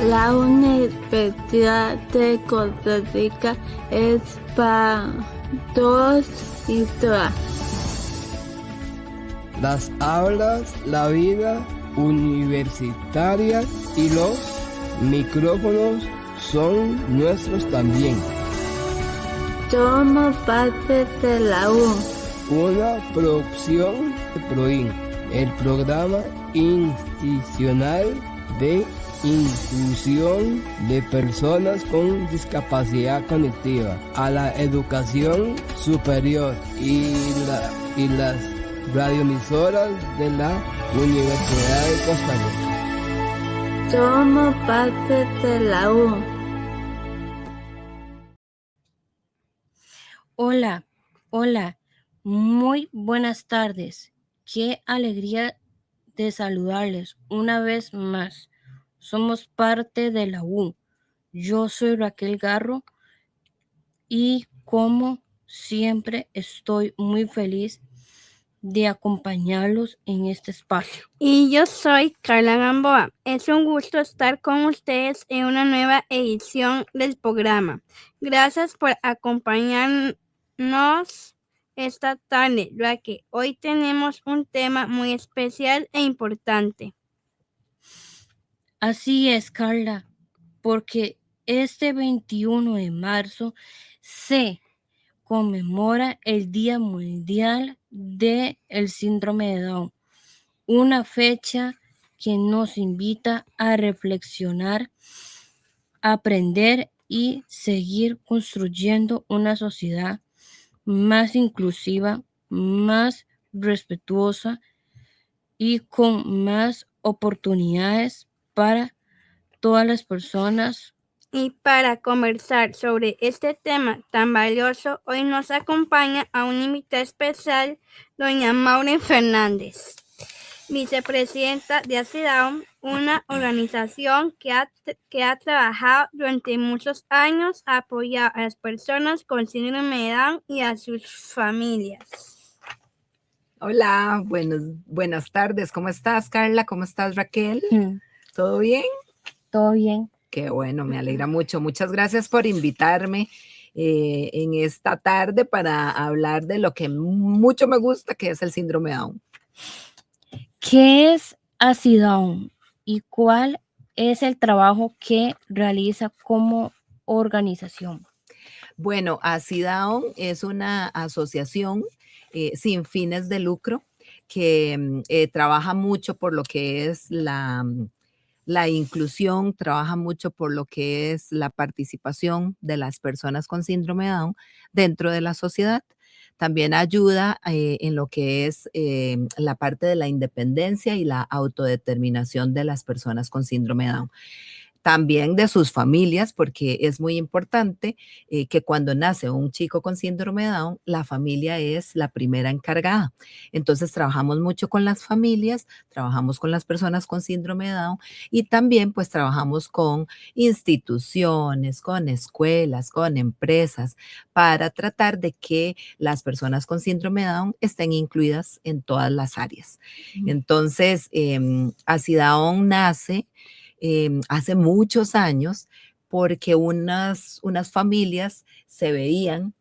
La Universidad de Costa Rica es para todos y todas. Las aulas, la vida universitaria y los micrófonos son nuestros también. Somos parte de la U. Una producción de PROIN, el programa institucional de inclusión de personas con discapacidad cognitiva a la educación superior y las radioemisoras de la Universidad de Costa Rica. Somos parte de la U. Hola, muy buenas tardes. Qué alegría de saludarles una vez más. Somos parte de la U. Yo soy Raquel Garro y como siempre estoy muy feliz de acompañarlos en este espacio. Y yo soy Carla Gamboa. Es un gusto estar con ustedes en una nueva edición del programa. Gracias por acompañarnos esta tarde, ya que hoy tenemos un tema muy especial e importante. Así es, Carla, porque este 21 de marzo se conmemora el Día Mundial del Síndrome de Down, una fecha que nos invita a reflexionar, aprender y seguir construyendo una sociedad más inclusiva, más respetuosa y con más oportunidades para todas las personas. Y para conversar sobre este tema tan valioso, hoy nos acompaña a una invitada especial, doña Maureen Fernández, vicepresidenta de ACIDAO, una organización que ha trabajado durante muchos años a apoyar a las personas con síndrome de Down y a sus familias. Hola, buenas tardes. ¿Cómo estás, Carla? ¿Cómo estás, Raquel? ¿Todo bien? Todo bien. Qué bueno, me alegra mucho. Muchas gracias por invitarme en esta tarde para hablar de lo que mucho me gusta, que es el síndrome Down. ¿Qué es ACIDAO y cuál es el trabajo que realiza como organización? Bueno, ACIDAO es una asociación sin fines de lucro que trabaja mucho por lo que es la inclusión, trabaja mucho por lo que es la participación de las personas con síndrome de Down dentro de la sociedad. También ayuda en lo que es la parte de la independencia y la autodeterminación de las personas con síndrome de Down. También de sus familias, porque es muy importante que cuando nace un chico con síndrome de Down, la familia es la primera encargada. Entonces, trabajamos mucho con las familias, trabajamos con las personas con síndrome de Down y también pues trabajamos con instituciones, con escuelas, con empresas, para tratar de que las personas con síndrome de Down estén incluidas en todas las áreas. Entonces, ACIDAO nace hace muchos años porque unas familias se veían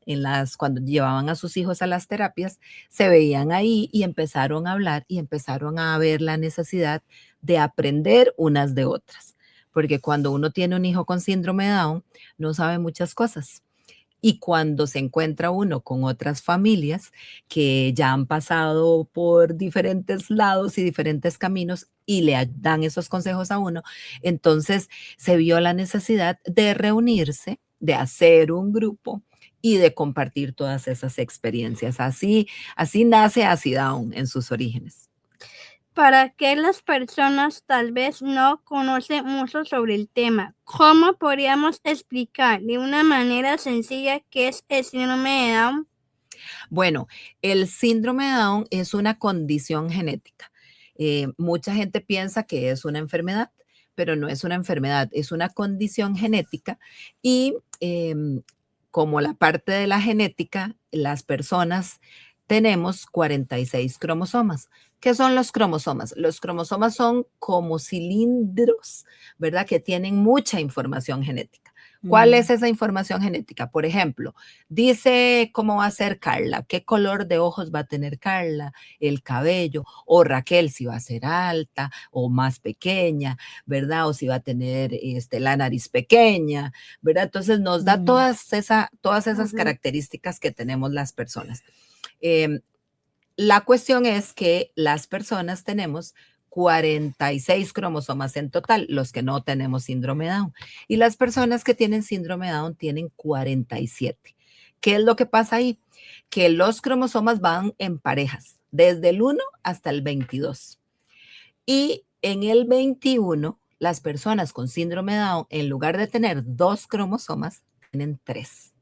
cuando llevaban a sus hijos a las terapias, se veían ahí y empezaron a hablar y empezaron a ver la necesidad de aprender unas de otras. Porque cuando uno tiene un hijo con síndrome de Down, no sabe muchas cosas. Y cuando se encuentra uno con otras familias que ya han pasado por diferentes lados y diferentes caminos y le dan esos consejos a uno, entonces se vio la necesidad de reunirse, de hacer un grupo y de compartir todas esas experiencias. Así nace ACIDAO en sus orígenes. Para que las personas tal vez no conocen mucho sobre el tema, ¿cómo podríamos explicar de una manera sencilla qué es el síndrome de Down? Bueno, el síndrome de Down es una condición genética. Mucha gente piensa que es una enfermedad, pero no es una enfermedad, es una condición genética y como la parte de la genética, las personas tenemos 46 cromosomas, ¿Qué son los cromosomas? Los cromosomas son como cilindros, ¿verdad? Que tienen mucha información genética. ¿Cuál es esa información genética? Por ejemplo, dice cómo va a ser Carla, qué color de ojos va a tener Carla, el cabello, o Raquel si va a ser alta o más pequeña, ¿verdad? O si va a tener la nariz pequeña, ¿verdad? Entonces nos da todas esas características que tenemos las personas. La cuestión es que las personas tenemos 46 cromosomas en total, los que no tenemos síndrome de Down. Y las personas que tienen síndrome de Down tienen 47. ¿Qué es lo que pasa ahí? Que los cromosomas van en parejas, desde el 1 hasta el 22. Y en el 21, las personas con síndrome de Down, en lugar de tener 2 cromosomas, tienen 3.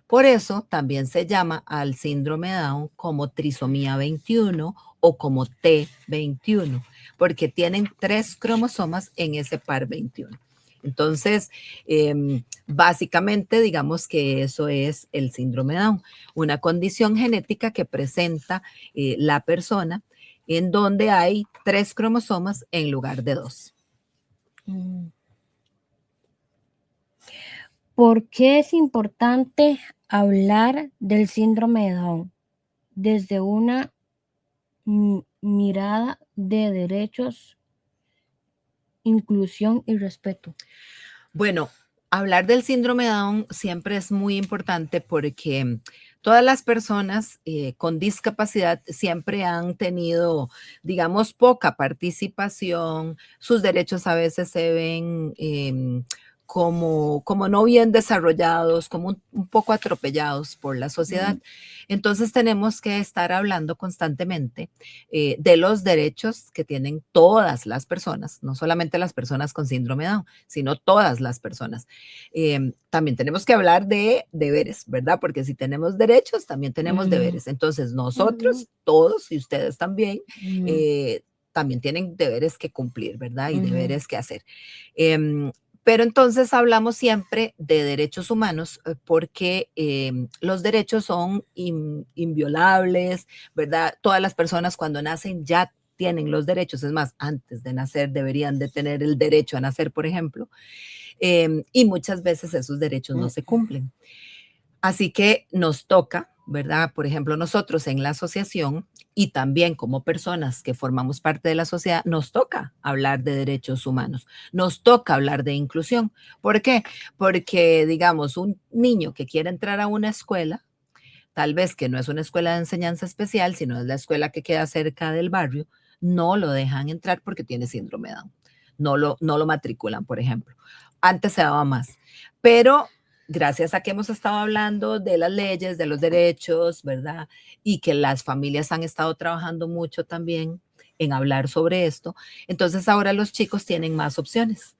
Por eso también se llama al síndrome de Down como trisomía 21 o como T21, porque tienen 3 cromosomas en ese par 21. Entonces, básicamente digamos que eso es el síndrome de Down, una condición genética que presenta la persona en donde hay 3 cromosomas en lugar de 2. ¿Por qué es importante hablar del síndrome de Down desde una mirada de derechos, inclusión y respeto? Bueno, hablar del síndrome de Down siempre es muy importante porque todas las personas con discapacidad siempre han tenido, digamos, poca participación. Sus derechos a veces se ven como no bien desarrollados, como un poco atropellados por la sociedad. Entonces tenemos que estar hablando constantemente de los derechos que tienen todas las personas, no solamente las personas con síndrome de Down, sino todas las personas. También tenemos que hablar de deberes, ¿verdad? Porque si tenemos derechos, también tenemos deberes. Entonces nosotros, todos y ustedes también, también tienen deberes que cumplir, ¿verdad? Y deberes que hacer. Pero entonces hablamos siempre de derechos humanos porque los derechos son inviolables, ¿verdad? Todas las personas cuando nacen ya tienen los derechos, es más, antes de nacer deberían de tener el derecho a nacer, por ejemplo, y muchas veces esos derechos no se cumplen. Así que nos toca, ¿verdad? Por ejemplo, nosotros en la asociación y también como personas que formamos parte de la sociedad, nos toca hablar de derechos humanos, nos toca hablar de inclusión. ¿Por qué? Porque, digamos, un niño que quiere entrar a una escuela, tal vez que no es una escuela de enseñanza especial, sino es la escuela que queda cerca del barrio, no lo dejan entrar porque tiene síndrome de Down. No lo matriculan, por ejemplo. Antes se daba más, pero gracias a que hemos estado hablando de las leyes, de los derechos, ¿verdad? Y que las familias han estado trabajando mucho también en hablar sobre esto. Entonces ahora los chicos tienen más opciones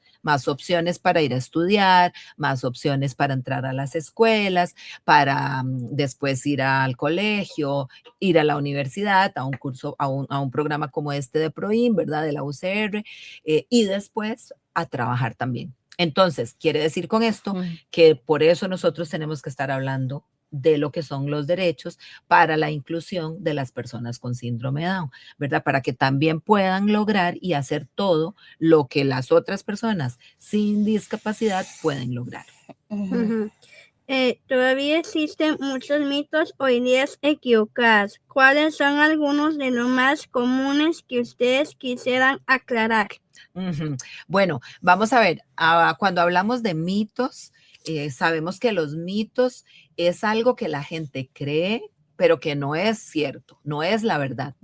para ir a estudiar, más opciones para entrar a las escuelas, para después ir al colegio, ir a la universidad, a un curso, a un programa como este de PROIN, ¿verdad? De la UCR, y después a trabajar también. Entonces, quiere decir con esto que por eso nosotros tenemos que estar hablando de lo que son los derechos para la inclusión de las personas con síndrome de Down, ¿verdad? Para que también puedan lograr y hacer todo lo que las otras personas sin discapacidad pueden lograr. Todavía existen muchos mitos o ideas equivocadas. ¿Cuáles son algunos de los más comunes que ustedes quisieran aclarar? Bueno, vamos a ver, cuando hablamos de mitos, sabemos que los mitos es algo que la gente cree, pero que no es cierto, no es la verdad.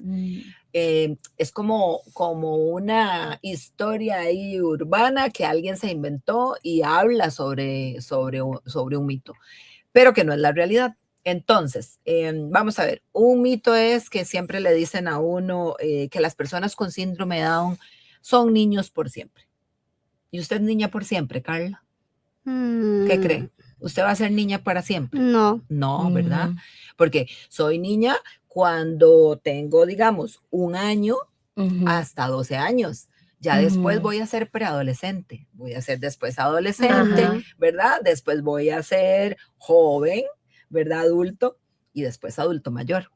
Es como una historia ahí urbana que alguien se inventó y habla sobre un mito, pero que no es la realidad. Entonces, vamos a ver, un mito es que siempre le dicen a uno que las personas con síndrome de Down son niños por siempre. ¿Y usted es niña por siempre, Carla? ¿Qué cree? ¿Usted va a ser niña para siempre? No. No, ¿verdad? Porque soy niña cuando tengo, digamos, 1 año hasta 12 años. Ya después voy a ser preadolescente, voy a ser después adolescente, ¿verdad? Después voy a ser joven, ¿verdad? Adulto y después adulto mayor.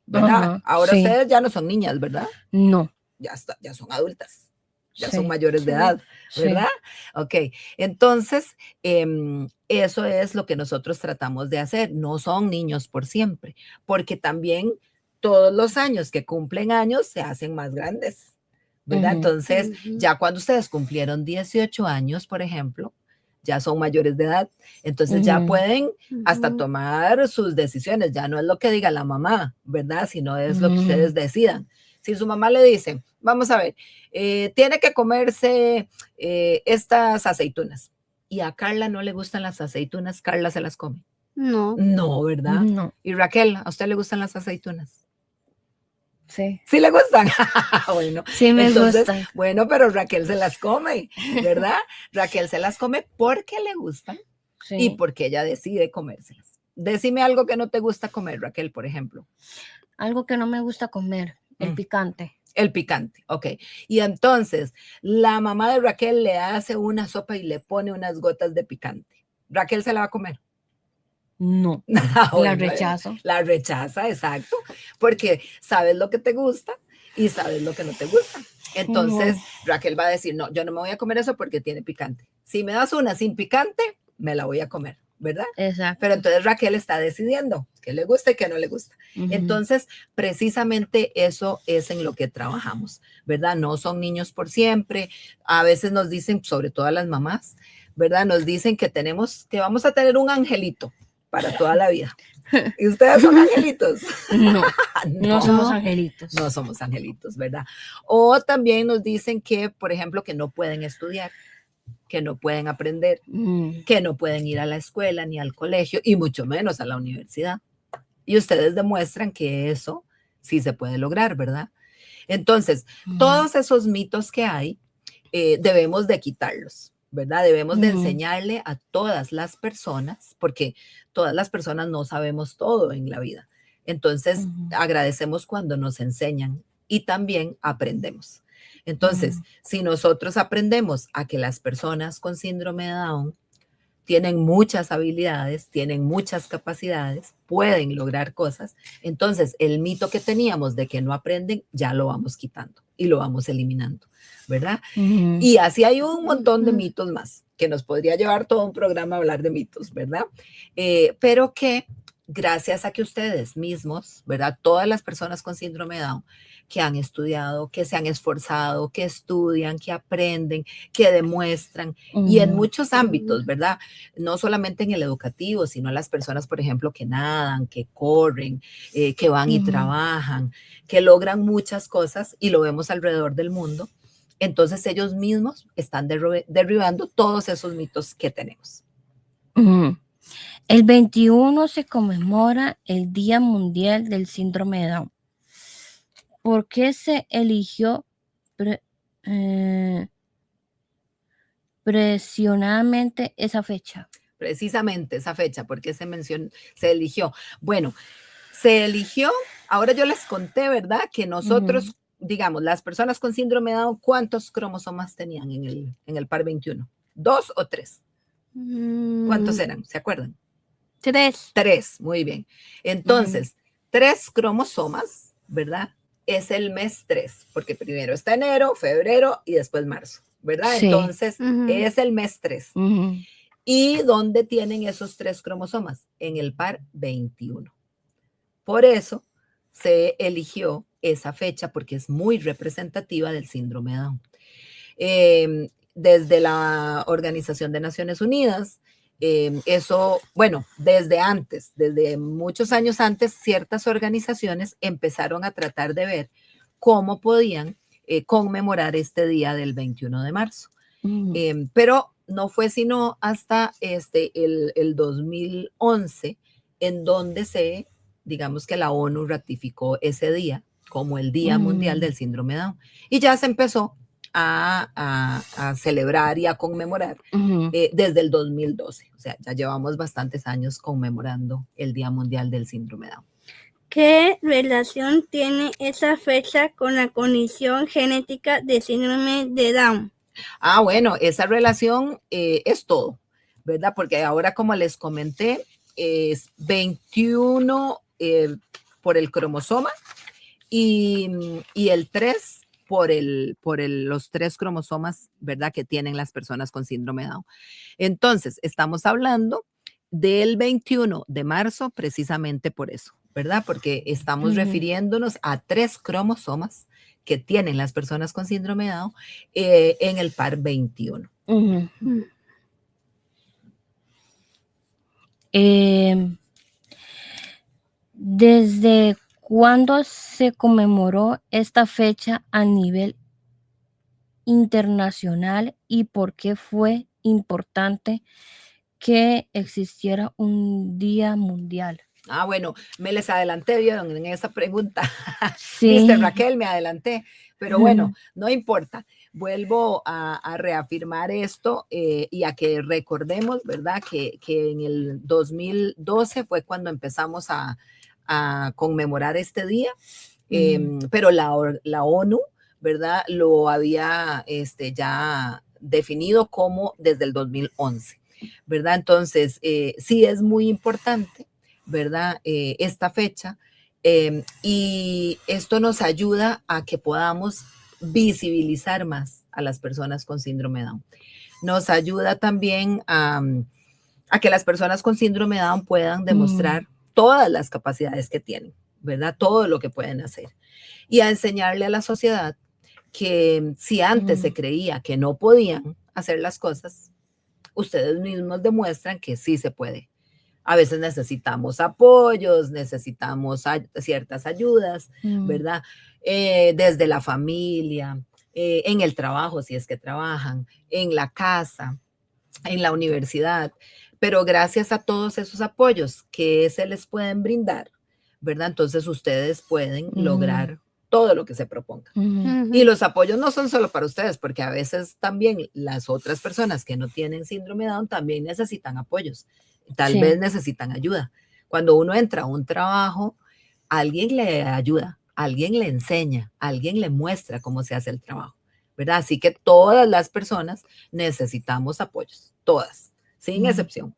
¿verdad? Ajá, Ahora sí. ustedes ya no son niñas, ¿verdad? No. Ya son adultas, ya Sí, son mayores de edad, sí. ¿verdad? Ok, entonces eso es lo que nosotros tratamos de hacer. No son niños por siempre, porque también todos los años que cumplen años se hacen más grandes, ¿verdad? Ujú. Entonces, ya cuando ustedes cumplieron 18 años, por ejemplo, ya son mayores de edad, entonces ya Ujú. pueden hasta tomar sus decisiones, ya no es lo que diga la mamá, ¿verdad? Sino es lo que ustedes decidan. Si su mamá le dice, vamos a ver, tiene que comerse estas aceitunas y a Carla no le gustan las aceitunas, Carla se las come. No. No, ¿verdad? No. Y Raquel, ¿a usted le gustan las aceitunas? Sí. ¿Sí le gustan? Bueno, Sí me entonces, gustan. bueno, pero Raquel se las come, ¿verdad? Raquel se las come porque le gustan y Sí. porque ella decide comérselas. Decime algo que no te gusta comer, Raquel, por ejemplo. Algo que no me gusta comer, el picante. El picante, ok. Y entonces, la mamá de Raquel le hace una sopa y le pone unas gotas de picante. ¿Raquel se la va a comer? No. Ah, La bueno, rechazo. la rechaza, exacto, porque sabes lo que te gusta y sabes lo que no te gusta. Entonces, Raquel va a decir, no, yo no me voy a comer eso porque tiene picante. Si me das una sin picante, me la voy a comer, ¿verdad? Exacto. Pero entonces Raquel está decidiendo qué le gusta y qué no le gusta. Ujú. Entonces, precisamente eso es en lo que trabajamos, ¿verdad? No son niños por siempre. A veces nos dicen, sobre todo a las mamás, ¿verdad? Nos dicen que vamos a tener un angelito para toda la vida. ¿Y ustedes son angelitos? No, no somos No. angelitos. No somos angelitos, ¿verdad? O también nos dicen que, por ejemplo, que no pueden estudiar, que no pueden aprender, que no pueden ir a la escuela ni al colegio y mucho menos a la universidad. Y ustedes demuestran que eso sí se puede lograr, ¿verdad? Entonces, todos esos mitos que hay, debemos de quitarlos, ¿verdad? Debemos de enseñarle a todas las personas, porque todas las personas no sabemos todo en la vida. Entonces, agradecemos cuando nos enseñan y también aprendemos. Entonces, si nosotros aprendemos a que las personas con síndrome de Down tienen muchas habilidades, tienen muchas capacidades, pueden lograr cosas, entonces el mito que teníamos de que no aprenden, ya lo vamos quitando y lo vamos eliminando, ¿verdad? Y así hay un montón de mitos más, que nos podría llevar todo un programa a hablar de mitos, ¿verdad? Pero que gracias a que ustedes mismos, ¿verdad? Todas las personas con síndrome de Down que han estudiado, que se han esforzado, que estudian, que aprenden, que demuestran, y en muchos ámbitos, ¿verdad? No solamente en el educativo, sino las personas, por ejemplo, que nadan, que corren, que van y trabajan, que logran muchas cosas y lo vemos alrededor del mundo. Entonces ellos mismos están derribando todos esos mitos que tenemos. El 21 se conmemora el Día Mundial del Síndrome de Down. ¿Por qué se eligió presionadamente esa fecha? Precisamente esa fecha, porque se eligió. Bueno, se eligió, ahora yo les conté, ¿verdad? Que nosotros, digamos, las personas con síndrome de Down, ¿cuántos cromosomas tenían en el par 21? ¿2 o 3? ¿Cuántos eran? ¿Se acuerdan? 3. 3, muy bien. Entonces, 3 cromosomas, ¿verdad? Es el mes 3, porque primero está enero, febrero y después marzo, ¿verdad? Sí. Entonces, es el mes 3. ¿Y dónde tienen esos 3 cromosomas? En el par 21. Por eso se eligió esa fecha, porque es muy representativa del síndrome de Down. Desde la Organización de Naciones Unidas, eso, bueno, desde antes, desde muchos años antes, ciertas organizaciones empezaron a tratar de ver cómo podían conmemorar este día del 21 de marzo. Pero no fue sino hasta el 2011 en donde digamos que la ONU ratificó ese día como el Día Mundial del Síndrome de Down. Y ya se empezó a celebrar y a conmemorar desde el 2012. O sea, ya llevamos bastantes años conmemorando el Día Mundial del Síndrome de Down. ¿Qué relación tiene esa fecha con la condición genética de síndrome de Down? Ah, bueno, esa relación es todo, ¿verdad? Porque ahora, como les comenté, es 21 por el cromosoma y el 3 los 3 cromosomas, ¿verdad? Que tienen las personas con síndrome de Down. Entonces, estamos hablando del 21 de marzo precisamente por eso, ¿verdad? Porque estamos refiriéndonos a 3 cromosomas que tienen las personas con síndrome de Down en el par 21. ¿Desde cuándo se conmemoró esta fecha a nivel internacional y por qué fue importante que existiera un día mundial? Bueno, me les adelanté, ¿vieron? En esa pregunta. Sí. Mr. Raquel, me adelanté. Pero bueno, no importa. Vuelvo a reafirmar esto y a que recordemos, ¿verdad? Que en el 2012 fue cuando empezamos a conmemorar este día. Pero la ONU, ¿verdad? Lo había ya definido como desde el 2011, ¿verdad? Entonces, sí es muy importante, ¿verdad? Esta fecha y esto nos ayuda a que podamos visibilizar más a las personas con síndrome de Down. Nos ayuda también a que las personas con síndrome de Down puedan demostrar todas las capacidades que tienen, ¿verdad? Todo lo que pueden hacer. Y a enseñarle a la sociedad que si antes se creía que no podían hacer las cosas, ustedes mismos demuestran que sí se puede. A veces necesitamos apoyos, necesitamos ciertas ayudas, ¿verdad? Desde la familia, en el trabajo, si es que trabajan, en la casa, en la universidad. Pero gracias a todos esos apoyos que se les pueden brindar, ¿verdad? Entonces ustedes pueden lograr todo lo que se propongan. Y los apoyos no son solo para ustedes, porque a veces también las otras personas que no tienen síndrome de Down también necesitan apoyos. Tal vez necesitan ayuda. Cuando uno entra a un trabajo, alguien le ayuda, alguien le enseña, alguien le muestra cómo se hace el trabajo, ¿verdad? Así que todas las personas necesitamos apoyos, todas, sin excepción.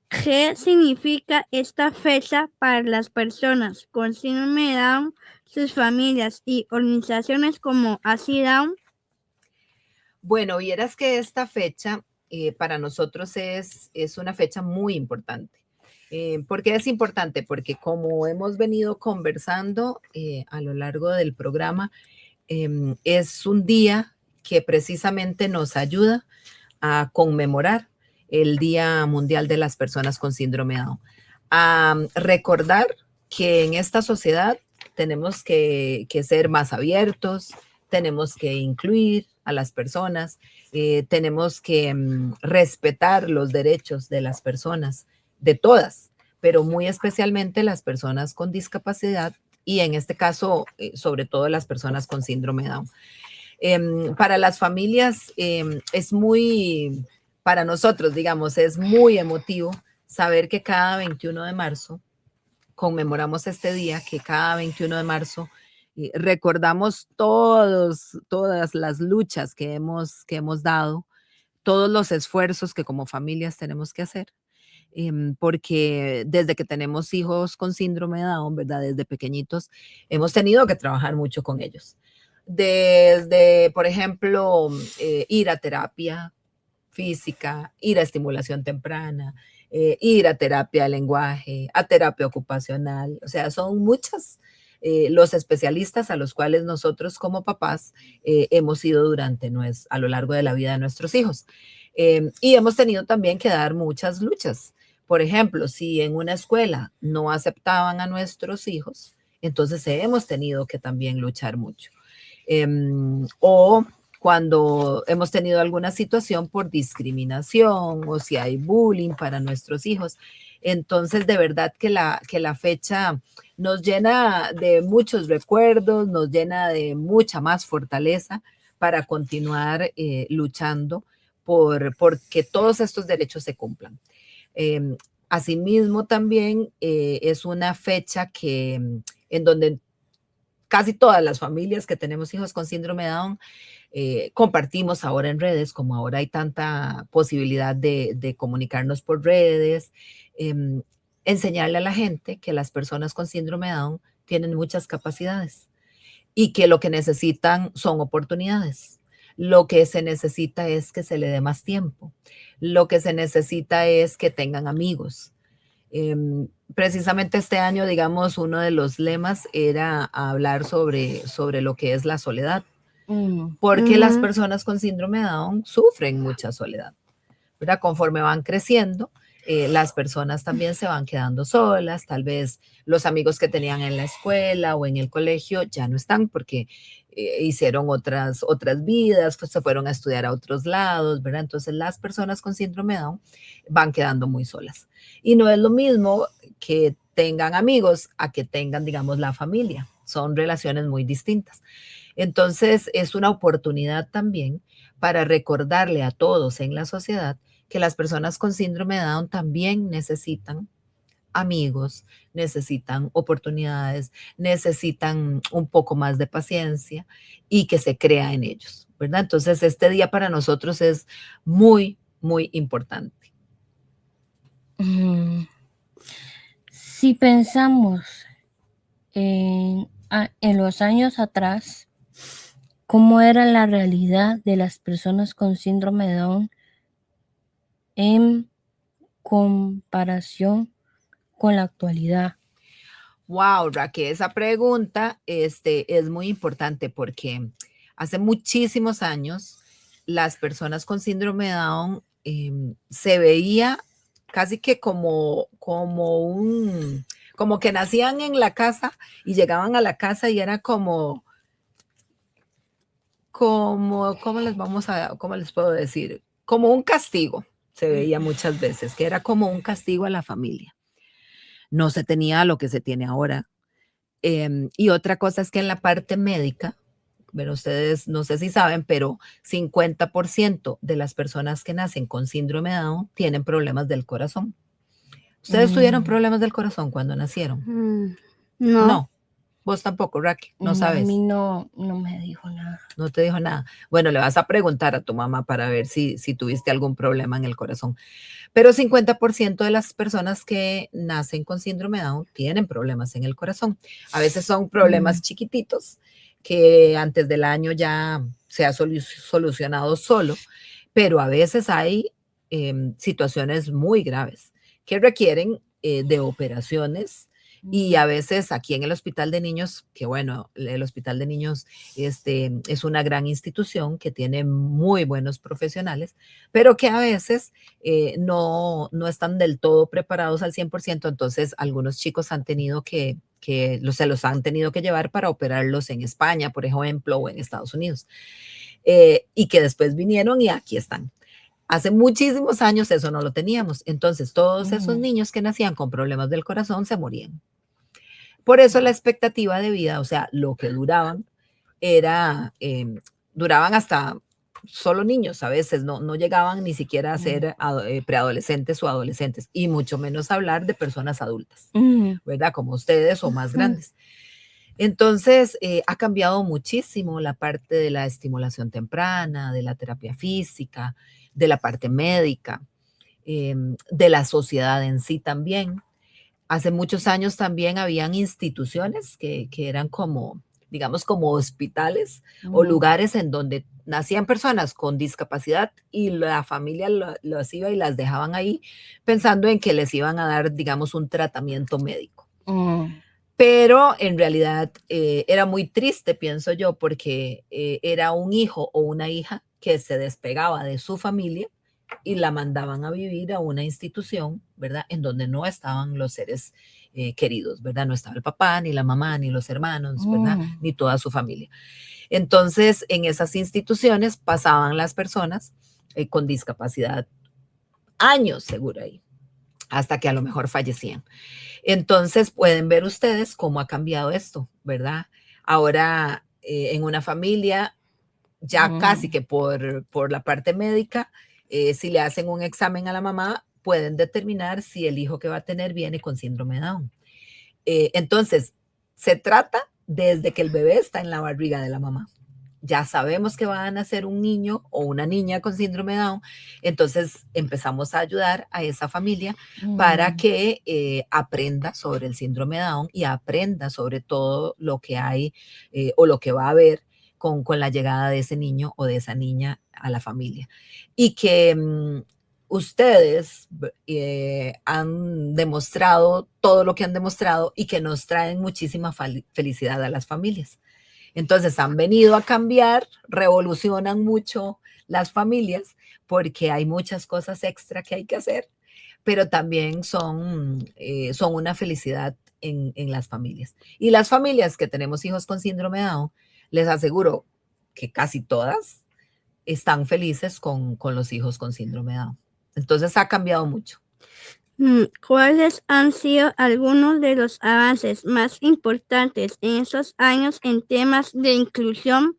¿Qué significa esta fecha para las personas con síndrome de Down, sus familias y organizaciones como Así Down? Bueno, vieras que esta fecha para nosotros es una fecha muy importante. ¿Por qué es importante? Porque como hemos venido conversando a lo largo del programa, es un día que precisamente nos ayuda a conmemorar el Día Mundial de las Personas con Síndrome de Down. A recordar que en esta sociedad tenemos que ser más abiertos, tenemos que incluir a las personas, tenemos que respetar los derechos de las personas, de todas, pero muy especialmente las personas con discapacidad y en este caso, sobre todo las personas con síndrome de Down. Para las familias es muy, para nosotros, digamos, es muy emotivo saber que cada 21 de marzo conmemoramos este día, que cada 21 de marzo recordamos todas las luchas que hemos dado, todos los esfuerzos que como familias tenemos que hacer, porque desde que tenemos hijos con síndrome de Down, ¿verdad? Desde pequeñitos, hemos tenido que trabajar mucho con ellos. Desde, por ejemplo, ir a terapia física, ir a estimulación temprana, ir a terapia de lenguaje, a terapia ocupacional, o sea, son muchas los especialistas a los cuales nosotros como papás hemos ido a lo largo de la vida de nuestros hijos. Y hemos tenido también que dar muchas luchas. Por ejemplo, si en una escuela no aceptaban a nuestros hijos, entonces hemos tenido que también luchar mucho. O cuando hemos tenido alguna situación por discriminación o si hay bullying para nuestros hijos. Entonces, de verdad que la fecha nos llena de muchos recuerdos, nos llena de mucha más fortaleza para continuar luchando porque todos estos derechos se cumplan. Asimismo, también es una fecha en donde casi todas las familias que tenemos hijos con síndrome de Down compartimos ahora en redes, como ahora hay tanta posibilidad de comunicarnos por redes, enseñarle a la gente que las personas con síndrome de Down tienen muchas capacidades y que lo que necesitan son oportunidades. Lo que se necesita es que se le dé más tiempo. Lo que se necesita es que tengan amigos. Precisamente este año, digamos, uno de los lemas era hablar sobre lo que es la soledad, porque las personas con síndrome de Down sufren mucha soledad, ¿verdad? Conforme van creciendo, las personas también se van quedando solas, tal vez los amigos que tenían en la escuela o en el colegio ya no están porque hicieron otras vidas, pues se fueron a estudiar a otros lados, ¿verdad? Entonces las personas con síndrome de Down van quedando muy solas. Y no es lo mismo que tengan amigos a que tengan, digamos, la familia. Son relaciones muy distintas. Entonces es una oportunidad también para recordarle a todos en la sociedad que las personas con síndrome de Down también necesitan amigos, necesitan oportunidades, necesitan un poco más de paciencia y que se crea en ellos, ¿verdad? Entonces, este día para nosotros es muy, muy importante. Si pensamos en los años atrás, ¿cómo era la realidad de las personas con síndrome de Down en comparación con la actualidad? Wow, Raquel, esa pregunta es muy importante porque hace muchísimos años las personas con síndrome de Down se veía casi que como que nacían en la casa y llegaban a la casa y era ¿cómo les puedo decir? Como un castigo, se veía muchas veces, que era como un castigo a la familia. No se tenía lo que se tiene ahora. Y otra cosa es que en la parte médica, bueno, ustedes no sé si saben, pero 50% de las personas que nacen con síndrome de Down tienen problemas del corazón. ¿Ustedes tuvieron problemas del corazón cuando nacieron? No. No. Vos tampoco, Raquel, no sabes. A mí no me dijo nada. No te dijo nada. Bueno, le vas a preguntar a tu mamá para ver si tuviste algún problema en el corazón. Pero 50% de las personas que nacen con síndrome de Down tienen problemas en el corazón. A veces son problemas chiquititos que antes del año ya se ha solucionado solo, pero a veces hay situaciones muy graves que requieren de operaciones. Y a veces aquí en el Hospital de Niños, que bueno, el Hospital de Niños es una gran institución que tiene muy buenos profesionales, pero que a veces no están del todo preparados al 100%. Entonces, algunos chicos han tenido se los han tenido que llevar para operarlos en España, por ejemplo, o en Estados Unidos. Y que después vinieron y aquí están. Hace muchísimos años eso no lo teníamos. Entonces, todos esos niños que nacían con problemas del corazón se morían. Por eso la expectativa de vida, o sea, lo que duraban, duraban hasta solo niños a veces, no llegaban ni siquiera a ser preadolescentes o adolescentes, y mucho menos hablar de personas adultas, ¿verdad? Como ustedes o más grandes. Entonces, ha cambiado muchísimo la parte de la estimulación temprana, de la terapia física, de la parte médica, de la sociedad en sí también. Hace muchos años también habían instituciones que eran como, digamos, como hospitales o lugares en donde nacían personas con discapacidad y la familia los iba y las dejaban ahí pensando en que les iban a dar, digamos, un tratamiento médico. Pero en realidad era muy triste, pienso yo, porque era un hijo o una hija que se despegaba de su familia y la mandaban a vivir a una institución, ¿verdad? En donde no estaban los seres queridos, ¿verdad? No estaba el papá, ni la mamá, ni los hermanos, ¿verdad? Ni toda su familia. Entonces, en esas instituciones pasaban las personas con discapacidad años, seguro ahí, hasta que a lo mejor fallecían. Entonces, pueden ver ustedes cómo ha cambiado esto, ¿verdad? Ahora, en una familia, ya casi que por la parte médica, si le hacen un examen a la mamá, pueden determinar si el hijo que va a tener viene con síndrome de Down. Entonces, se trata desde que el bebé está en la barriga de la mamá. ya sabemos que van a ser un niño o una niña con síndrome de Down, entonces empezamos a ayudar a esa familia para que aprenda sobre el síndrome de Down y aprenda sobre todo lo que hay o lo que va a haber con la llegada de ese niño o de esa niña a la familia. Y que ustedes han demostrado todo lo que han demostrado y que nos traen muchísima felicidad a las familias. Entonces han venido a cambiar, revolucionan mucho las familias porque hay muchas cosas extra que hay que hacer, pero también son una felicidad en las familias. Y las familias que tenemos hijos con síndrome de Down, les aseguro que casi todas están felices con los hijos con síndrome de Down. Entonces ha cambiado mucho. ¿Cuáles han sido algunos de los avances más importantes en esos años en temas de inclusión?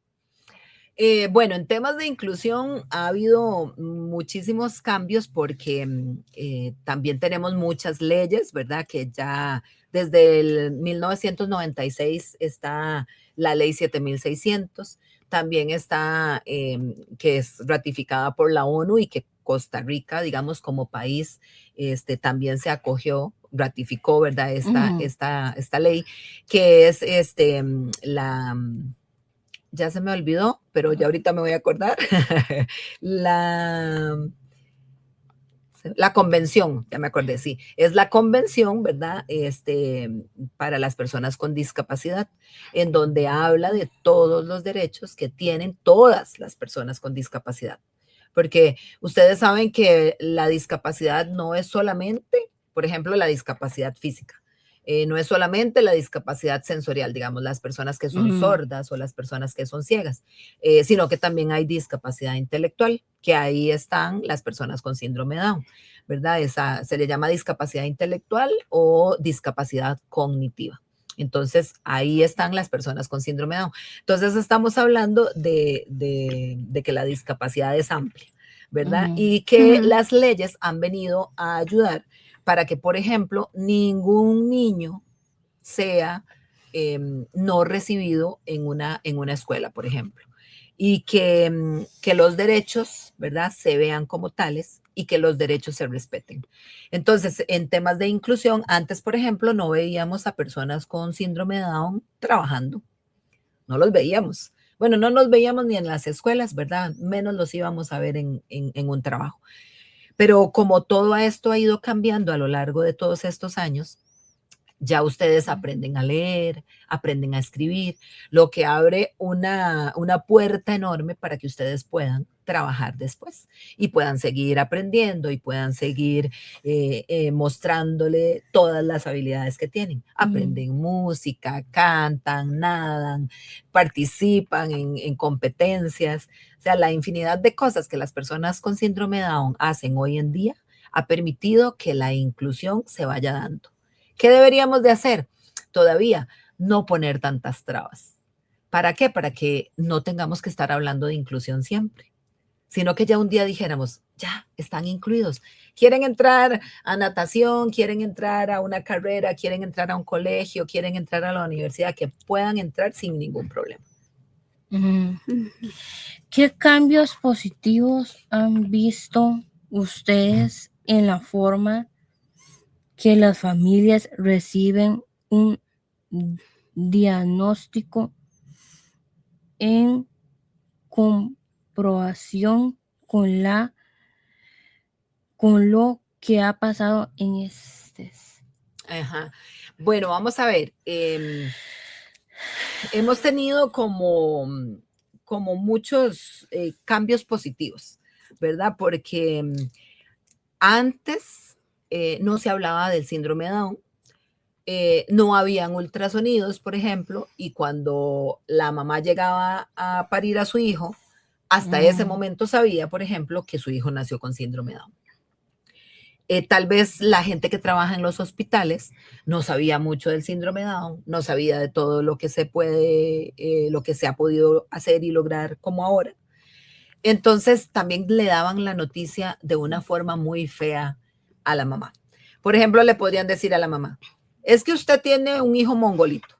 Bueno, en temas de inclusión ha habido muchísimos cambios porque también tenemos muchas leyes, ¿verdad? Que ya desde el 1996 está la ley 7600, también está que es ratificada por la ONU y que Costa Rica, digamos, como país, también se acogió, ratificó, ¿verdad? Esta ley, que es ya se me olvidó, pero ya ahorita me voy a acordar, la convención, ya me acordé, sí, es la convención, ¿verdad? Para las personas con discapacidad, en donde habla de todos los derechos que tienen todas las personas con discapacidad. Porque ustedes saben que la discapacidad no es solamente, por ejemplo, la discapacidad física. No es solamente la discapacidad sensorial, digamos, las personas que son sordas o las personas que son ciegas, sino que también hay discapacidad intelectual, que ahí están las personas con síndrome de Down, ¿verdad? Esa se le llama discapacidad intelectual o discapacidad cognitiva. Entonces, ahí están las personas con síndrome de Down. Entonces, estamos hablando de que la discapacidad es amplia, ¿verdad? Y que las leyes han venido a ayudar para que, por ejemplo, ningún niño sea no recibido en una escuela, por ejemplo. Y que los derechos, ¿verdad?, se vean como tales y que los derechos se respeten. Entonces, en temas de inclusión, antes, por ejemplo, no veíamos a personas con síndrome de Down trabajando. No los veíamos. Bueno, no los veíamos ni en las escuelas, ¿verdad? Menos los íbamos a ver en un trabajo. Pero como todo esto ha ido cambiando a lo largo de todos estos años, ya ustedes aprenden a leer, aprenden a escribir, lo que abre una puerta enorme para que ustedes puedan trabajar después y puedan seguir aprendiendo y puedan seguir mostrándole todas las habilidades que tienen. Aprenden música, cantan, nadan, participan en competencias. O sea, la infinidad de cosas que las personas con síndrome de Down hacen hoy en día ha permitido que la inclusión se vaya dando. ¿Qué deberíamos de hacer? Todavía no poner tantas trabas. ¿Para qué? Para que no tengamos que estar hablando de inclusión siempre, sino que ya un día dijéramos, ya están incluidos. Quieren entrar a natación, quieren entrar a una carrera, quieren entrar a un colegio, quieren entrar a la universidad, que puedan entrar sin ningún problema. ¿Qué cambios positivos han visto ustedes en la forma que las familias reciben un diagnóstico en comprobación con lo que ha pasado en estos? Ajá. Bueno, vamos a ver. Hemos tenido como muchos cambios positivos, ¿verdad? Porque antes no se hablaba del síndrome de Down, no habían ultrasonidos, por ejemplo, y cuando la mamá llegaba a parir a su hijo, hasta ese momento sabía, por ejemplo, que su hijo nació con síndrome de Down. Tal vez la gente que trabaja en los hospitales no sabía mucho del síndrome de Down, no sabía de todo lo que se puede, lo que se ha podido hacer y lograr como ahora. Entonces también le daban la noticia de una forma muy fea a la mamá. Por ejemplo, le podrían decir a la mamá, es que usted tiene un hijo mongolito,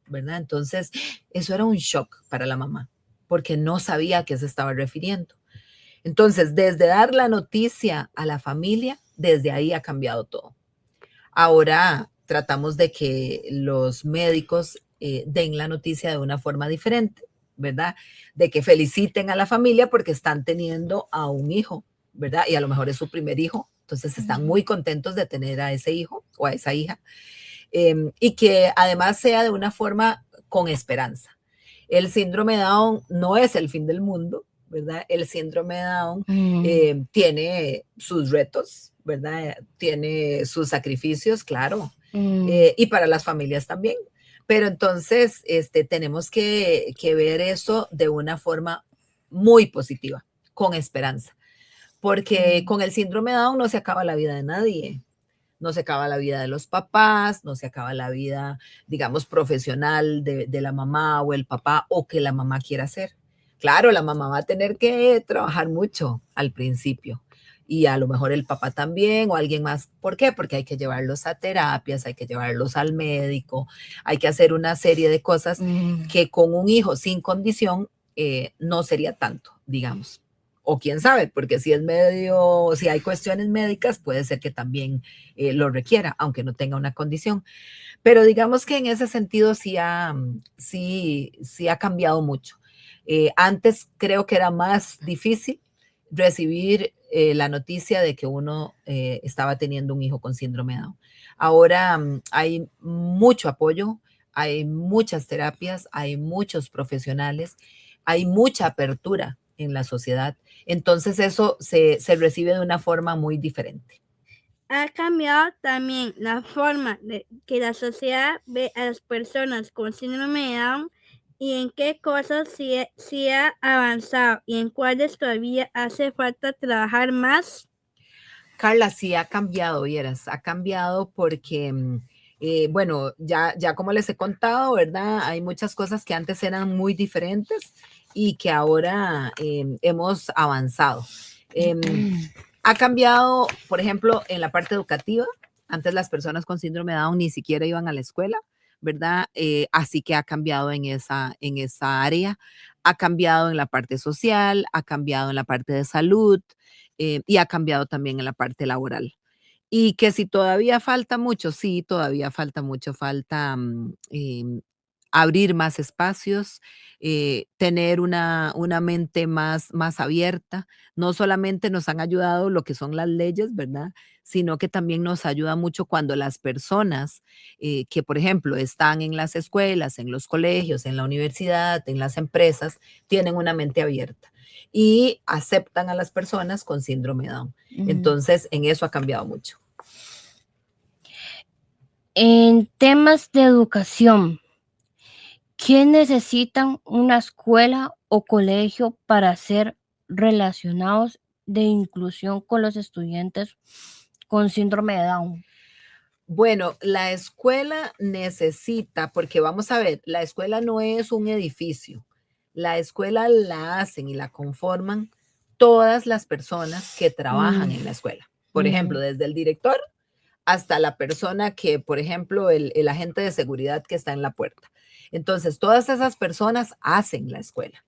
¿verdad? Entonces, eso era un shock para la mamá. porque no sabía a qué se estaba refiriendo. Entonces, desde dar la noticia a la familia, desde ahí ha cambiado todo. Ahora tratamos de que los médicos den la noticia de una forma diferente, ¿verdad? De que feliciten a la familia porque están teniendo a un hijo, ¿verdad? Y a lo mejor es su primer hijo, entonces están muy contentos de tener a ese hijo o a esa hija. Y que además sea de una forma con esperanza. El síndrome de Down no es el fin del mundo, ¿verdad? El síndrome de Down tiene sus retos, ¿verdad? Tiene sus sacrificios, claro, y para las familias también. Pero entonces tenemos que ver eso de una forma muy positiva, con esperanza, porque con el síndrome de Down no se acaba la vida de nadie. No se acaba la vida de los papás, no se acaba la vida, digamos, profesional de la mamá o el papá o que la mamá quiera hacer. Claro, la mamá va a tener que trabajar mucho al principio y a lo mejor el papá también o alguien más. ¿Por qué? Porque hay que llevarlos a terapias, hay que llevarlos al médico, hay que hacer una serie de cosas que con un hijo sin condición no sería tanto, digamos. O quién sabe, porque si es medio, si hay cuestiones médicas, puede ser que también lo requiera, aunque no tenga una condición. Pero digamos que en ese sentido sí ha cambiado mucho. Antes creo que era más difícil recibir la noticia de que uno estaba teniendo un hijo con síndrome de Down. Ahora hay mucho apoyo, hay muchas terapias, hay muchos profesionales, hay mucha apertura en la sociedad. Entonces eso se recibe de una forma muy diferente. Ha cambiado también la forma de que la sociedad ve a las personas con síndrome de Down y en qué cosas sí ha avanzado y en cuáles todavía hace falta trabajar más. Carla, sí ha cambiado, vieras, ha cambiado porque, bueno, ya como les he contado, ¿verdad? Hay muchas cosas que antes eran muy diferentes y que ahora hemos avanzado. Ha cambiado, por ejemplo, en la parte educativa. Antes las personas con síndrome de Down ni siquiera iban a la escuela, ¿verdad? Así que ha cambiado en esa área. Ha cambiado en la parte social, ha cambiado en la parte de salud y ha cambiado también en la parte laboral. Y que si todavía falta mucho, sí, todavía falta mucho, falta abrir más espacios, tener una mente más abierta. No solamente nos han ayudado lo que son las leyes, ¿verdad? Sino que también nos ayuda mucho cuando las personas que, por ejemplo, están en las escuelas, en los colegios, en la universidad, en las empresas, tienen una mente abierta y aceptan a las personas con síndrome de Down. Entonces, en eso ha cambiado mucho. En temas de educación, ¿qué necesitan una escuela o colegio para ser relacionados de inclusión con los estudiantes con síndrome de Down? Bueno, la escuela necesita, porque vamos a ver, la escuela no es un edificio. La escuela la hacen y la conforman todas las personas que trabajan en la escuela. Por ejemplo, desde el director hasta la persona que, por ejemplo, el agente de seguridad que está en la puerta. Entonces, todas esas personas hacen la escuela.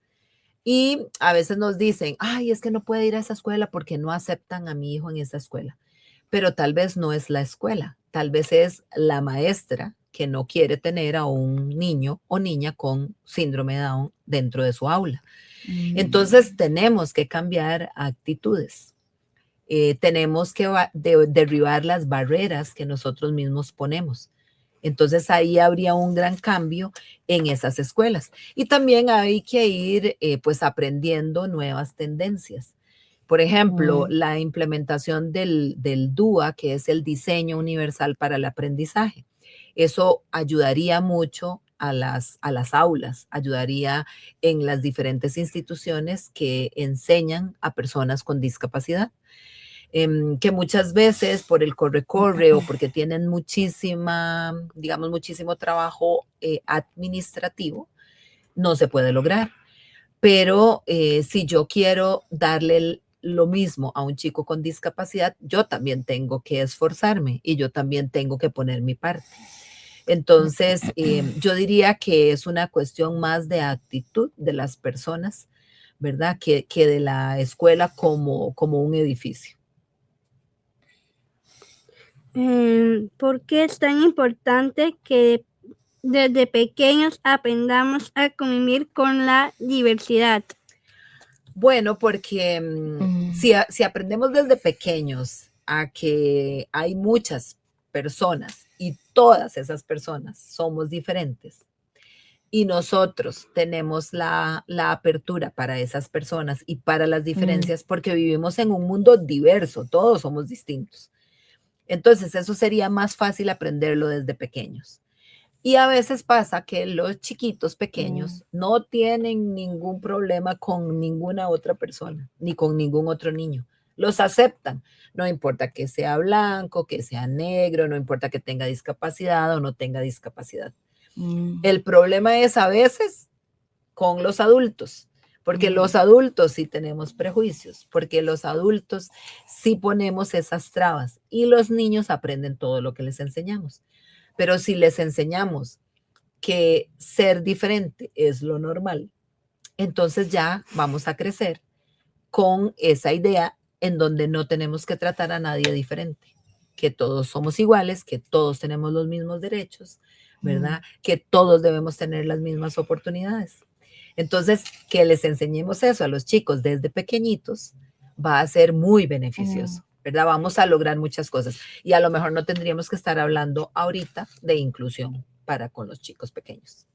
Y a veces nos dicen, ay, es que no puede ir a esa escuela porque no aceptan a mi hijo en esa escuela. Pero tal vez no es la escuela, tal vez es la maestra que no quiere tener a un niño o niña con síndrome de Down dentro de su aula. Entonces, tenemos que cambiar actitudes. Tenemos que derribar las barreras que nosotros mismos ponemos. Entonces ahí habría un gran cambio en esas escuelas. Y también hay que ir pues aprendiendo nuevas tendencias. Por ejemplo, la implementación del DUA, que es el Diseño Universal para el Aprendizaje. Eso ayudaría mucho a las aulas, ayudaría en las diferentes instituciones que enseñan a personas con discapacidad. Que muchas veces por el corre-corre o porque tienen muchísimo trabajo administrativo, no se puede lograr. Pero si yo quiero darle lo mismo a un chico con discapacidad, yo también tengo que esforzarme y yo también tengo que poner mi parte. Entonces, yo diría que es una cuestión más de actitud de las personas, ¿verdad? Que de la escuela como un edificio. ¿Por qué es tan importante que desde pequeños aprendamos a convivir con la diversidad? Bueno, porque si aprendemos desde pequeños a que hay muchas personas y todas esas personas somos diferentes y nosotros tenemos la apertura para esas personas y para las diferencias porque vivimos en un mundo diverso, todos somos distintos. Entonces, eso sería más fácil aprenderlo desde pequeños. Y a veces pasa que los chiquitos pequeños no tienen ningún problema con ninguna otra persona, ni con ningún otro niño. Los aceptan, no importa que sea blanco, que sea negro, no importa que tenga discapacidad o no tenga discapacidad. El problema es a veces con los adultos, porque los adultos sí tenemos prejuicios, porque los adultos sí ponemos esas trabas y los niños aprenden todo lo que les enseñamos. Pero si les enseñamos que ser diferente es lo normal, entonces ya vamos a crecer con esa idea en donde no tenemos que tratar a nadie diferente, que todos somos iguales, que todos tenemos los mismos derechos, ¿verdad? Que todos debemos tener las mismas oportunidades. Entonces, que les enseñemos eso a los chicos desde pequeñitos va a ser muy beneficioso. ¿Verdad? Vamos a lograr muchas cosas y a lo mejor no tendríamos que estar hablando ahorita de inclusión para con los chicos pequeños.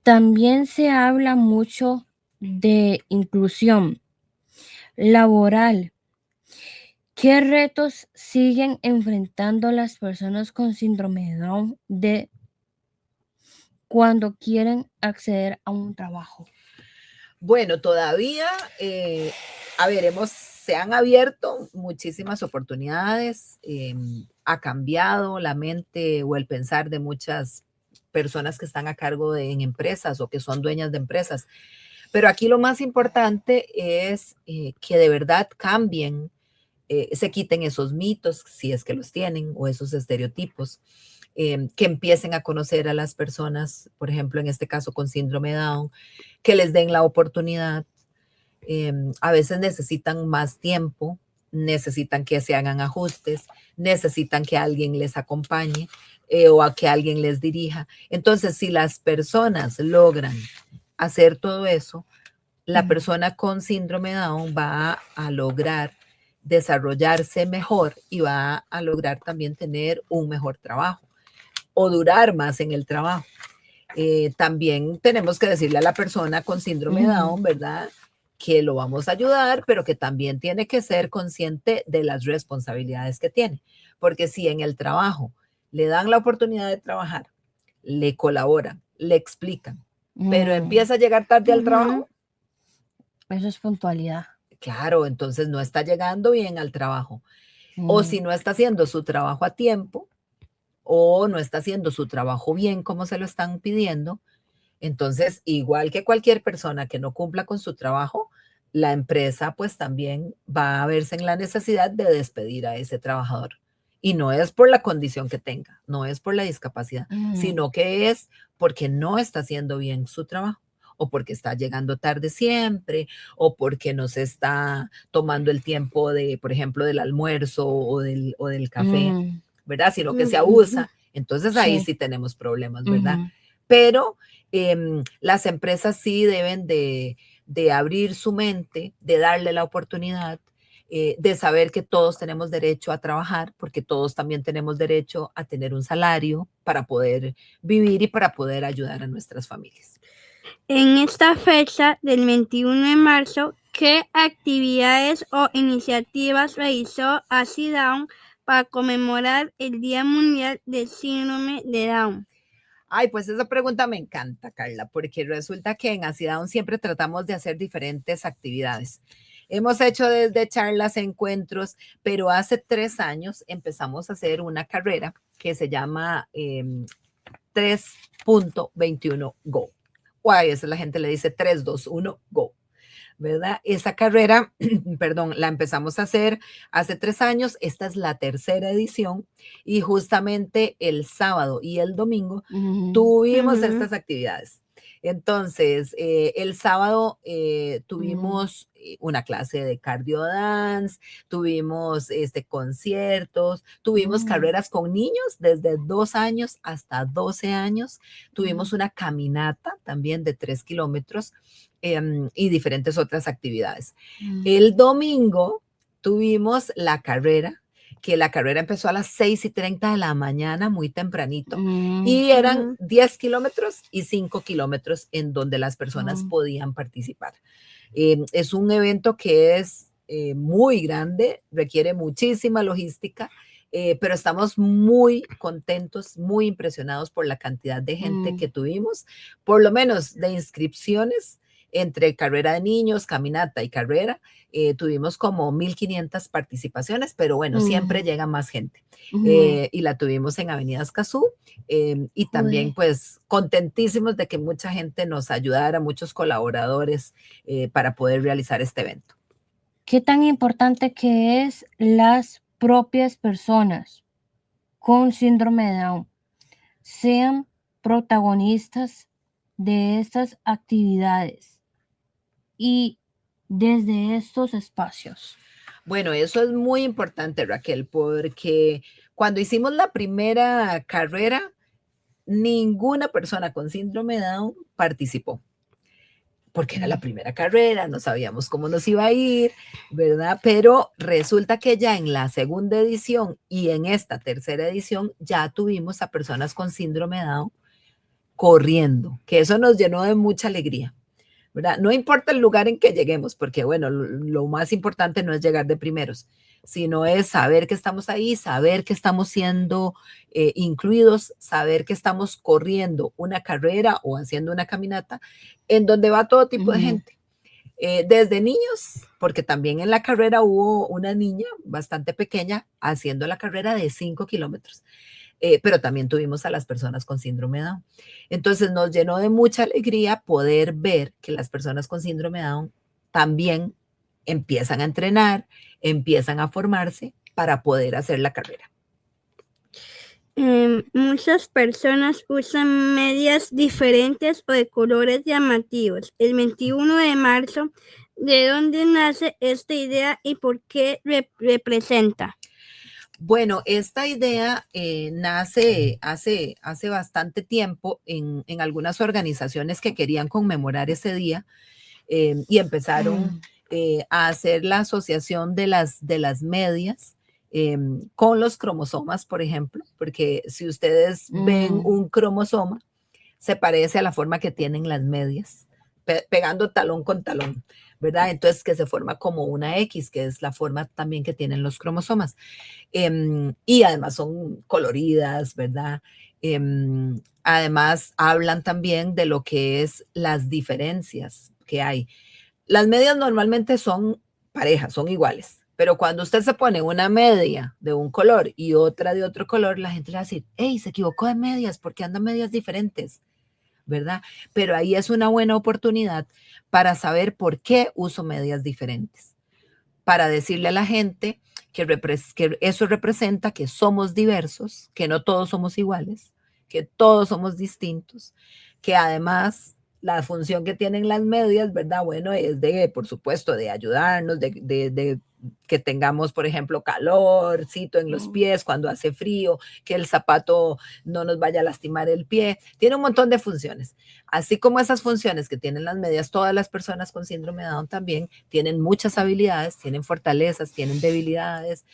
También se habla mucho de inclusión laboral. ¿Qué retos siguen enfrentando las personas con síndrome de Down cuando quieren acceder a un trabajo? Bueno, todavía, se han abierto muchísimas oportunidades, ha cambiado la mente o el pensar de muchas personas que están a cargo en empresas o que son dueñas de empresas. Pero aquí lo más importante es que de verdad cambien, se quiten esos mitos, si es que los tienen, o esos estereotipos. Que empiecen a conocer a las personas, por ejemplo, en este caso con síndrome de Down, que les den la oportunidad. A veces necesitan más tiempo, necesitan que se hagan ajustes, necesitan que alguien les acompañe o a que alguien les dirija. Entonces, si las personas logran hacer todo eso, la persona con síndrome de Down va a lograr desarrollarse mejor y va a lograr también tener un mejor trabajo o durar más en el trabajo. También tenemos que decirle a la persona con síndrome de Down, ¿verdad?, que lo vamos a ayudar, pero que también tiene que ser consciente de las responsabilidades que tiene. Porque si en el trabajo le dan la oportunidad de trabajar, le colaboran, le explican, pero empieza a llegar tarde al trabajo. Eso es puntualidad. Claro, entonces no está llegando bien al trabajo. O si no está haciendo su trabajo a tiempo, o no está haciendo su trabajo bien como se lo están pidiendo, entonces, igual que cualquier persona que no cumpla con su trabajo, la empresa pues también va a verse en la necesidad de despedir a ese trabajador. Y no es por la condición que tenga, no es por la discapacidad, sino que es porque no está haciendo bien su trabajo, o porque está llegando tarde siempre, o porque no se está tomando el tiempo de, por ejemplo, del almuerzo o del café, ¿verdad? Sino que se abusa. Entonces ahí sí tenemos problemas, ¿verdad? Pero las empresas sí deben de abrir su mente, de darle la oportunidad, de saber que todos tenemos derecho a trabajar, porque todos también tenemos derecho a tener un salario para poder vivir y para poder ayudar a nuestras familias. En esta fecha del 21 de marzo, ¿qué actividades o iniciativas realizó ACIDAWN para conmemorar el Día Mundial del Síndrome de Down? Ay, pues esa pregunta me encanta, Carla, porque resulta que en ACIDAWN siempre tratamos de hacer diferentes actividades. Hemos hecho desde charlas, encuentros, pero hace 3 años empezamos a hacer una carrera que se llama 3.21 Go. O a veces la gente le dice 3, 2, 1, Go. ¿verdad? Esa carrera, perdón, la empezamos a hacer hace 3 años. Esta es la tercera edición y justamente el sábado y el domingo tuvimos Ujú. estas actividades. Entonces, el sábado tuvimos una clase de cardio dance, tuvimos conciertos, tuvimos carreras con niños desde 2 años hasta 12 años, tuvimos una caminata también de 3 kilómetros y diferentes otras actividades. El domingo tuvimos la carrera, que la carrera empezó a las 6:30 de la mañana, muy tempranito, y eran 10 kilómetros y 5 kilómetros en donde las personas podían participar. Es un evento que es muy grande, requiere muchísima logística, pero estamos muy contentos, muy impresionados por la cantidad de gente que tuvimos, por lo menos de inscripciones entre carrera de niños, caminata y carrera. Tuvimos como 1,500 participaciones, pero bueno, siempre llega más gente. Y la tuvimos en Avenida Escazú y también pues contentísimos de que mucha gente nos ayudara, muchos colaboradores para poder realizar este evento. ¿Qué tan importante que es las propias personas con síndrome de Down sean protagonistas de estas actividades y desde estos espacios? Bueno, eso es muy importante, Raquel, porque cuando hicimos la primera carrera, ninguna persona con síndrome de Down participó, porque era la primera carrera, no sabíamos cómo nos iba a ir, ¿verdad? Pero resulta que ya en la segunda edición y en esta tercera edición ya tuvimos a personas con síndrome de Down corriendo, que eso nos llenó de mucha alegría, ¿verdad? No importa el lugar en que lleguemos, porque bueno, lo más importante no es llegar de primeros, sino es saber que estamos ahí, saber que estamos siendo incluidos, saber que estamos corriendo una carrera o haciendo una caminata en donde va todo tipo de gente. Desde niños, porque también en la carrera hubo una niña bastante pequeña haciendo la carrera de 5 kilómetros. Pero también tuvimos a las personas con síndrome de Down. Entonces nos llenó de mucha alegría poder ver que las personas con síndrome de Down también empiezan a entrenar, empiezan a formarse para poder hacer la carrera. Muchas personas usan medias diferentes o de colores llamativos. El 21 de marzo, ¿de dónde nace esta idea y por qué representa? Bueno, esta idea nace hace bastante tiempo en algunas organizaciones que querían conmemorar ese día y empezaron a hacer la asociación de las medias con los cromosomas, por ejemplo, porque si ustedes ven un cromosoma, se parece a la forma que tienen las medias, pegando talón con talón, ¿verdad? Entonces que se forma como una X, que es la forma también que tienen los cromosomas. Y además son coloridas, ¿verdad? Además hablan también de lo que es las diferencias que hay. Las medias normalmente son parejas, son iguales, pero cuando usted se pone una media de un color y otra de otro color, la gente le va a decir, hey, se equivocó de medias porque andan medias diferentes, ¿verdad? Pero ahí es una buena oportunidad para saber por qué uso medias diferentes, para decirle a la gente que eso representa que somos diversos, que no todos somos iguales, que todos somos distintos, que además la función que tienen las medias, ¿verdad? Bueno, es por supuesto, de ayudarnos, de que tengamos, por ejemplo, calorcito en los pies cuando hace frío, que el zapato no nos vaya a lastimar el pie. Tiene un montón de funciones. Así como esas funciones que tienen las medias, todas las personas con síndrome de Down también tienen muchas habilidades, tienen fortalezas, tienen debilidades,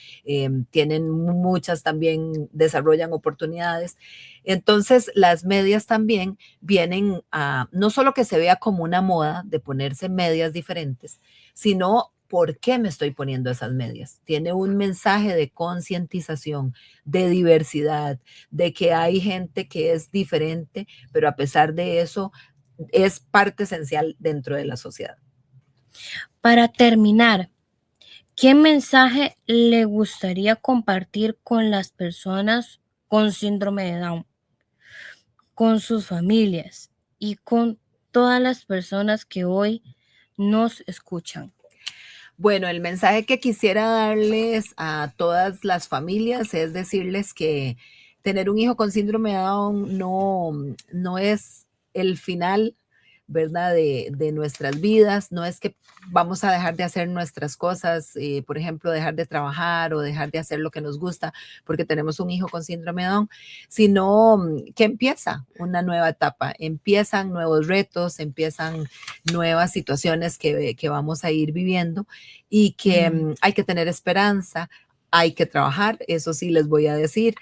tienen muchas también, desarrollan oportunidades. Entonces, las medias también vienen a, no solo que se vea como una moda de ponerse medias diferentes, sino ¿por qué me estoy poniendo esas medias? Tiene un mensaje de concientización, de diversidad, de que hay gente que es diferente, pero a pesar de eso es parte esencial dentro de la sociedad. Para terminar, ¿qué mensaje le gustaría compartir con las personas con síndrome de Down, con sus familias y con todas las personas que hoy nos escuchan. Bueno, el mensaje que quisiera darles a todas las familias es decirles que tener un hijo con síndrome de Down no es el final, ¿verdad? De nuestras vidas. No es que vamos a dejar de hacer nuestras cosas, por ejemplo, dejar de trabajar o dejar de hacer lo que nos gusta porque tenemos un hijo con síndrome de Down, sino que empieza una nueva etapa, empiezan nuevos retos, empiezan nuevas situaciones que vamos a ir viviendo y que hay que tener esperanza. Hay que trabajar, eso sí les voy a decir,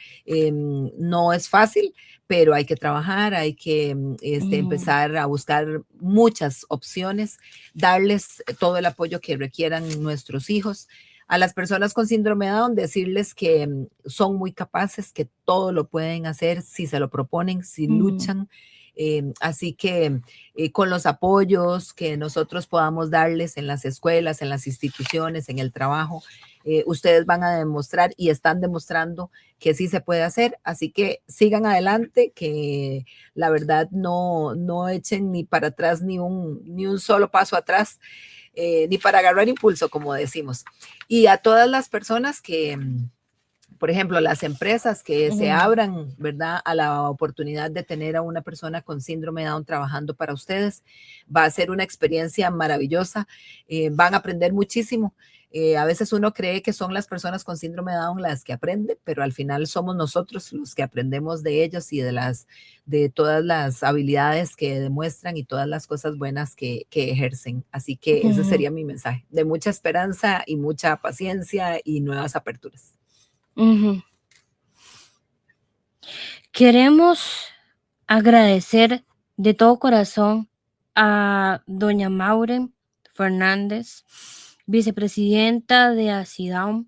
no es fácil, pero hay que trabajar, hay que empezar a buscar muchas opciones, darles todo el apoyo que requieran nuestros hijos. A las personas con síndrome de Down, decirles que son muy capaces, que todo lo pueden hacer si se lo proponen, si luchan. Así que con los apoyos que nosotros podamos darles en las escuelas, en las instituciones, en el trabajo, ustedes van a demostrar y están demostrando que sí se puede hacer. Así que sigan adelante, que la verdad no echen ni para atrás ni un solo paso atrás, ni para agarrar impulso, como decimos. Y a todas las personas que... Por ejemplo, las empresas que se abran, ¿verdad?, a la oportunidad de tener a una persona con síndrome de Down trabajando para ustedes, va a ser una experiencia maravillosa, van a aprender muchísimo. A veces uno cree que son las personas con síndrome de Down las que aprenden, pero al final somos nosotros los que aprendemos de ellos y de todas las habilidades que demuestran y todas las cosas buenas que ejercen. Así que ese sería mi mensaje, de mucha esperanza y mucha paciencia y nuevas aperturas. Queremos agradecer de todo corazón a doña Maureen Fernández, vicepresidenta de ACIDAUM,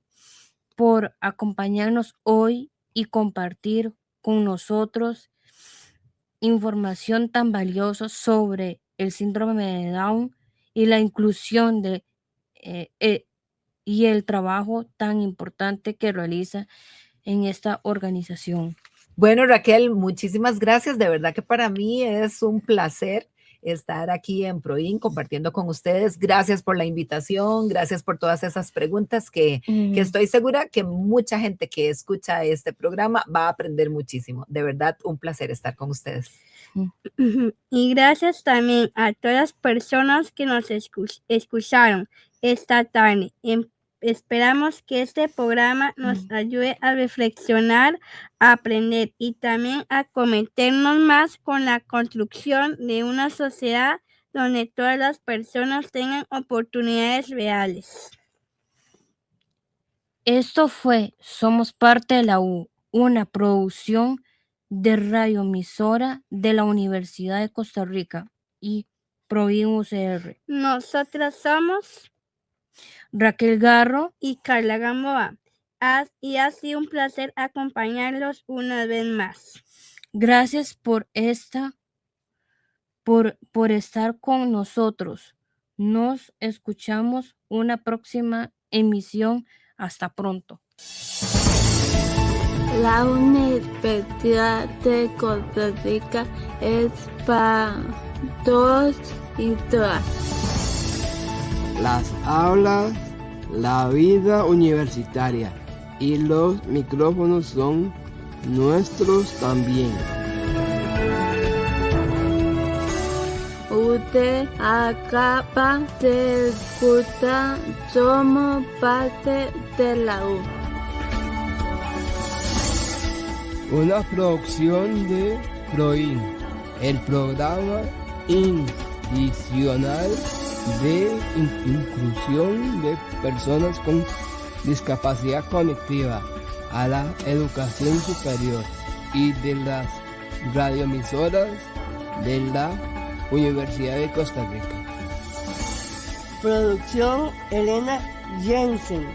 por acompañarnos hoy y compartir con nosotros información tan valiosa sobre el síndrome de Down y la inclusión y el trabajo tan importante que realiza en esta organización. Bueno, Raquel, muchísimas gracias. De verdad que para mí es un placer estar aquí en ProIN compartiendo con ustedes. Gracias por la invitación, gracias por todas esas preguntas que estoy segura que mucha gente que escucha este programa va a aprender muchísimo. De verdad, un placer estar con ustedes. Y gracias también a todas las personas que nos escucharon esta tarde. Esperamos que este programa nos ayude a reflexionar, a aprender y también a comprometernos más con la construcción de una sociedad donde todas las personas tengan oportunidades reales. Esto fue Somos Parte de la U, una producción de radioemisora de la Universidad de Costa Rica y ProIN UCR. Nosotras somos Raquel Garro y Carla Gamboa. Y ha sido un placer acompañarlos una vez más. Gracias por estar con nosotros. Nos escuchamos una próxima emisión. Hasta pronto. La Universidad de Costa Rica es para todos y todas. Las aulas, la vida universitaria y los micrófonos son nuestros también. Usted acaba de escuchar Somos Parte de la U. Una producción de ProIN, el programa institucional de inclusión de personas con discapacidad cognitiva a la educación superior y de las radioemisoras de la Universidad de Costa Rica. Producción Elena Jensen.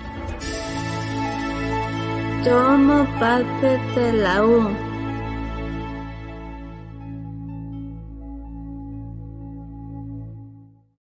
Somos Parte de la U.